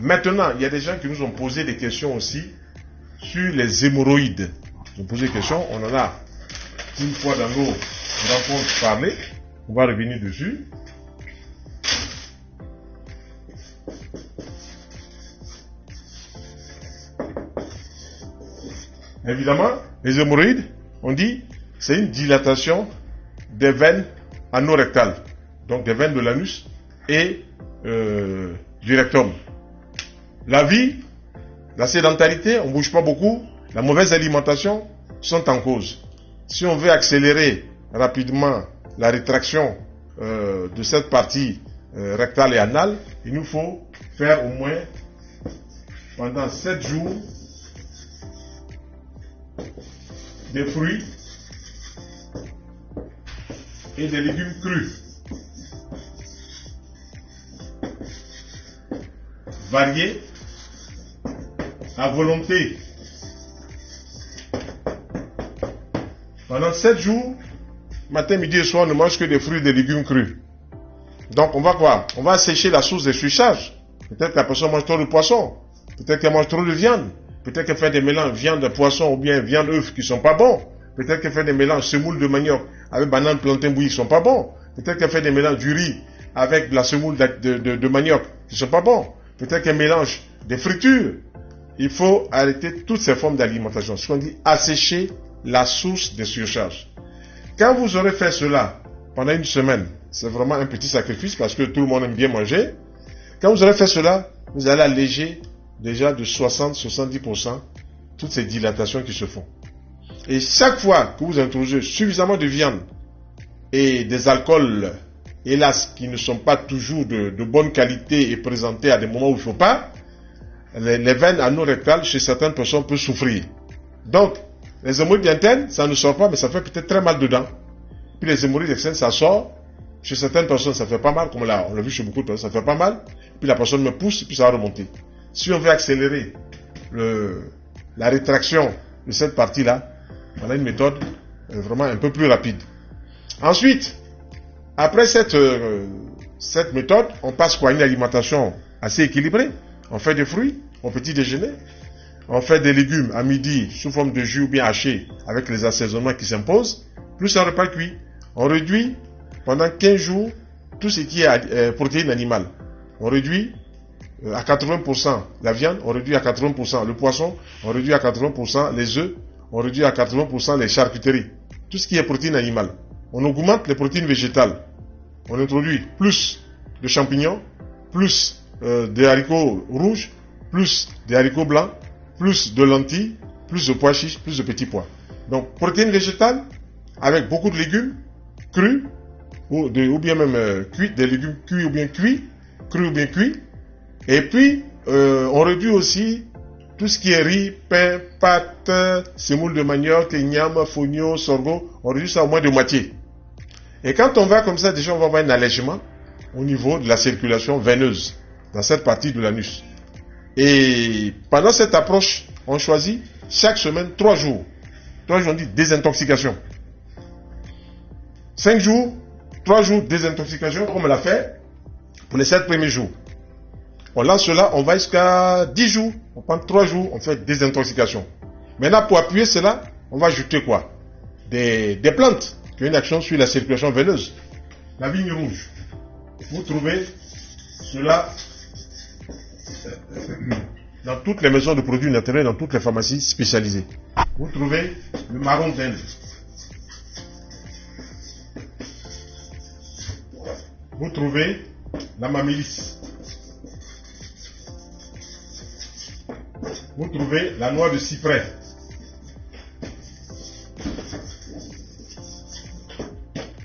Maintenant, il y a des gens qui nous ont posé des questions aussi sur les hémorroïdes. Ils ont posé des questions, on en a une fois dans nos rencontres parlé. On va revenir dessus. Évidemment, les hémorroïdes, on dit, c'est une dilatation des veines anorectales, donc des veines de l'anus et du rectum. La vie, la sédentarité, on ne bouge pas beaucoup, la mauvaise alimentation sont en cause. Si on veut accélérer rapidement la rétraction de cette partie rectale et anale, il nous faut faire au moins pendant 7 jours des fruits et des légumes crus, variés, à volonté. Pendant 7 jours, matin, midi et soir, on ne mange que des fruits et des légumes crus. Donc on va quoi? On va assécher la source de surcharge. Peut-être que la personne mange trop de poisson, peut-être qu'elle mange trop de viande, peut-être qu'elle fait des mélanges viande, poisson ou bien viande, œufs qui sont pas bons. Peut-être qu'elle fait des mélanges semoule de manioc avec banane, plantain, bouilli qui sont pas bons. Peut-être qu'elle fait des mélanges du riz avec de la semoule de manioc qui sont pas bons. Peut-être qu'elle mélange des fritures. Il faut arrêter toutes ces formes d'alimentation. Ce qu'on dit, assécher la source de surcharge. Quand vous aurez fait cela pendant une semaine, c'est vraiment un petit sacrifice parce que tout le monde aime bien manger. Quand vous aurez fait cela, vous allez alléger déjà de 60-70% toutes ces dilatations qui se font. Et chaque fois que vous introduisez suffisamment de viande et des alcools, hélas, qui ne sont pas toujours de bonne qualité et présentés à des moments où il ne faut pas, les veines anorectales chez certaines personnes peuvent souffrir. Donc, les hémorroïdes internes, ça ne sort pas, mais ça fait peut-être très mal dedans. Puis les hémorroïdes externes, ça sort. Chez certaines personnes, ça fait pas mal, comme là, on l'a vu chez beaucoup de personnes, ça fait pas mal. Puis la personne me pousse, puis ça va remonter. Si on veut accélérer la rétraction de cette partie-là, on a une méthode vraiment un peu plus rapide. Ensuite, après cette méthode, on passe quoi? Une alimentation assez équilibrée. On fait des fruits au petit déjeuner. On fait des légumes à midi sous forme de jus ou bien hachés avec les assaisonnements qui s'imposent. Plus un repas cuit. On réduit pendant 15 jours tout ce qui est protéines animales. On réduit à 80% la viande, on réduit à 80% le poisson, on réduit à 80% les œufs, on réduit à 80% les charcuteries. Tout ce qui est protéines animales. On augmente les protéines végétales. On introduit plus de champignons, plus des haricots rouges, plus des haricots blancs, plus de lentilles, plus de pois chiches, plus de petits pois. Donc, protéines végétales avec beaucoup de légumes crus ou bien même cuits, des légumes cuits ou bien cuits, crus ou bien cuits. Et puis, on réduit aussi tout ce qui est riz, pain, pâtes, semoule de manioc, igname, fonio, sorgho. On réduit ça au moins de moitié. Et quand on va comme ça, déjà on va avoir un allègement au niveau de la circulation veineuse dans cette partie de l'anus. Et pendant cette approche, on choisit chaque semaine 3 jours. 3 jours, on dit désintoxication. 5 jours, 3 jours désintoxication, comme on l'a fait pour les 7 premiers jours. On lance cela, on va jusqu'à 10 jours. On prend 3 jours, on fait désintoxication. Maintenant, pour appuyer cela, on va ajouter quoi? Des plantes qui ont une action sur la circulation veineuse. La vigne rouge. Vous trouvez cela dans toutes les maisons de produits naturels, dans toutes les pharmacies spécialisées. Vous trouvez le marron d'Inde. Vous trouvez la mamélis. Vous trouvez la noix de cyprès.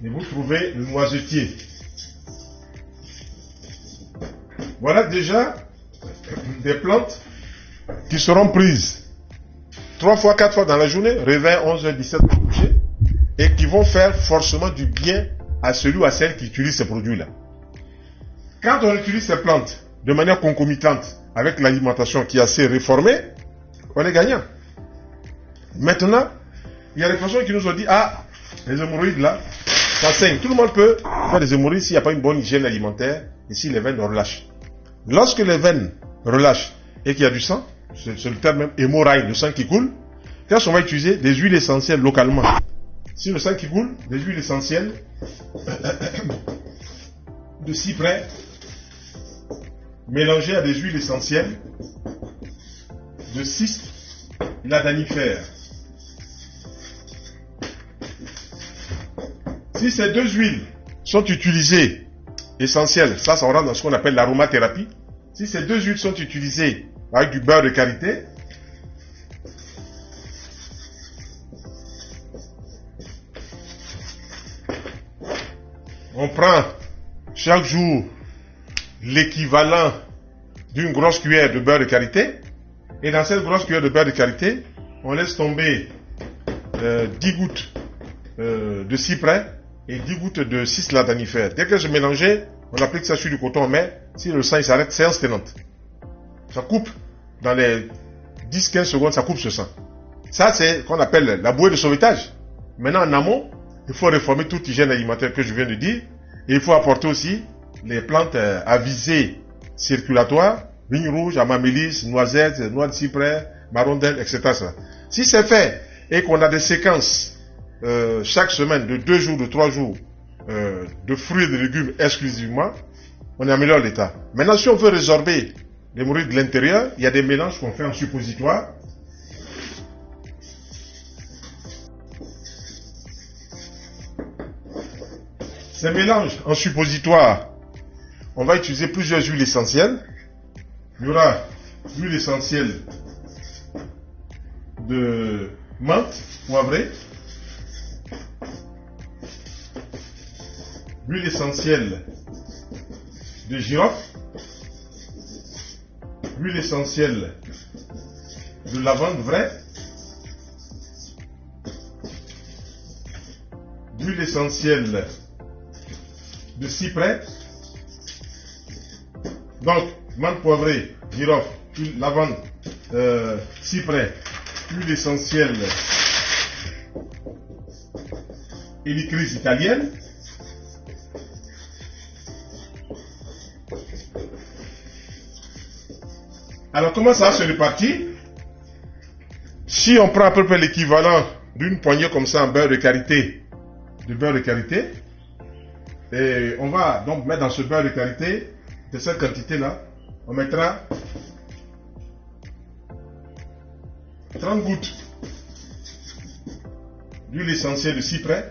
Et vous trouvez le noisetier. Voilà déjà des plantes qui seront prises 3 fois, 4 fois dans la journée, réveil 11h, 17h coucher, et qui vont faire forcément du bien à celui ou à celle qui utilise ces produits-là. Quand on utilise ces plantes de manière concomitante avec l'alimentation qui est assez réformée, on est gagnant. Maintenant, il y a des personnes qui nous ont dit, ah, les hémorroïdes là, ça saigne. Tout le monde peut faire des hémorroïdes s'il n'y a pas une bonne hygiène alimentaire et si les veines relâchent. Lorsque les veines relâche et qu'il y a du sang, c'est le terme même hémorragie, le sang qui coule, qu'est-ce qu'on va utiliser? Des huiles essentielles localement. Si le sang qui coule, des huiles essentielles de cyprès mélangées à des huiles essentielles de ciste ladanifère. Si ces deux huiles sont utilisées essentielles, ça rentre dans ce qu'on appelle l'aromathérapie. Si ces deux huiles sont utilisées avec du beurre de karité, on prend chaque jour l'équivalent d'une grosse cuillère de beurre de karité, et dans cette grosse cuillère de beurre de karité, on laisse tomber 10 gouttes de cyprès et 10 gouttes de ciste ladanifère. Dès que c'est mélangé, on applique ça sur du coton, mais si le sang il s'arrête, séance tenante. Ça coupe dans les 10-15 secondes, ça coupe ce sang. Ça, c'est ce qu'on appelle la bouée de sauvetage. Maintenant, en amont, il faut réformer toute hygiène alimentaire que je viens de dire, et il faut apporter aussi les plantes à visée circulatoire, vigne rouge, amamélis, noisette, noix de cyprès, marron d'Inde, etc. Si c'est fait et qu'on a des séquences chaque semaine de 2 jours, de 3 jours de fruits et de légumes exclusivement, on améliore l'état. Maintenant, si on veut résorber l'hémorroïde de l'intérieur, il y a des mélanges qu'on fait en suppositoire. Ces mélanges en suppositoire, on va utiliser plusieurs huiles essentielles. Il y aura l'huile essentielle de menthe poivrée, l'huile essentielle de girofle, l'huile essentielle de lavande vraie, l'huile essentielle de cyprès. Donc, menthe poivrée, girofle, lavande, cyprès, huile essentielle hélicryse italienne. Alors, comment ça va se répartir? Si on prend à peu près l'équivalent d'une poignée comme ça en beurre de karité, et on va donc mettre dans ce beurre de karité, de cette quantité-là, on mettra 30 gouttes d'huile essentielle de cyprès,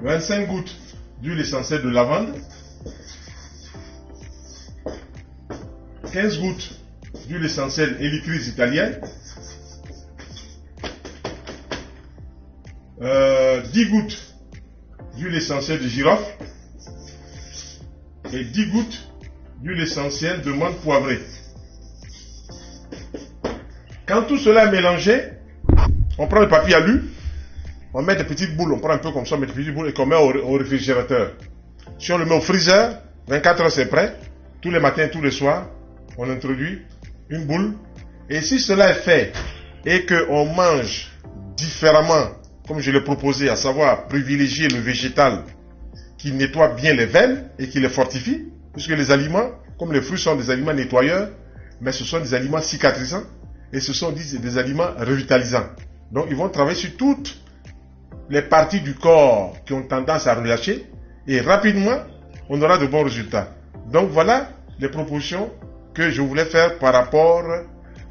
25 gouttes d'huile essentielle de lavande, 15 gouttes d'huile essentielle hélicryse italienne, 10 gouttes d'huile essentielle de girofle et 10 gouttes d'huile essentielle de menthe poivrée. Quand tout cela est mélangé, on prend le papier alu, on met des petites boules, on prend un peu comme ça, on met des petites boules et qu'on met au réfrigérateur. Si on le met au freezer, 24 heures c'est prêt, tous les matins, tous les soirs, on introduit une boule. Et si cela est fait et qu'on mange différemment, comme je l'ai proposé, à savoir privilégier le végétal qui nettoie bien les veines et qui les fortifie, puisque les aliments, comme les fruits, sont des aliments nettoyeurs, mais ce sont des aliments cicatrisants et ce sont des aliments revitalisants. Donc ils vont travailler sur toutes les parties du corps qui ont tendance à relâcher et rapidement, on aura de bons résultats. Donc voilà les propositions que je voulais faire par rapport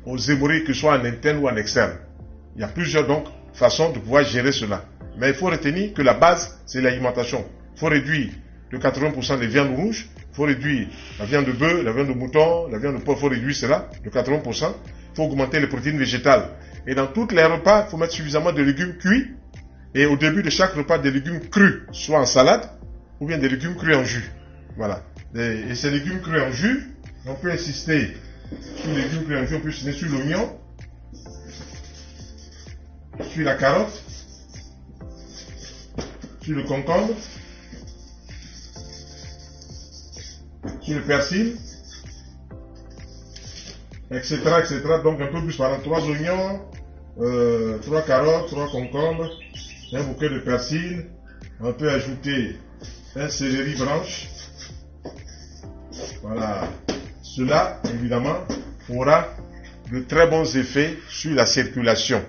aux hémorroïdes, que ce soit en interne ou en externe. Il y a plusieurs donc façons de pouvoir gérer cela. Mais il faut retenir que la base, c'est l'alimentation. Il faut réduire de 80% les viandes rouges, il faut réduire la viande de bœuf, la viande de mouton, la viande de porc, il faut réduire cela de 80%. Il faut augmenter les protéines végétales. Et dans tous les repas, il faut mettre suffisamment de légumes cuits. Et au début de chaque repas, des légumes crus, soit en salade, ou bien des légumes crus en jus. Voilà. Et ces légumes crus en jus, on peut insister sur les légumes crus en jus, on peut insister sur l'oignon, sur la carotte, sur le concombre, sur le persil, etc., etc. Donc un peu plus, par exemple, 3 oignons, 3 carottes, 3 concombres, un bouquet de persil, On peut ajouter un céleri branche. Voilà. Cela, évidemment, aura de très bons effets sur la circulation.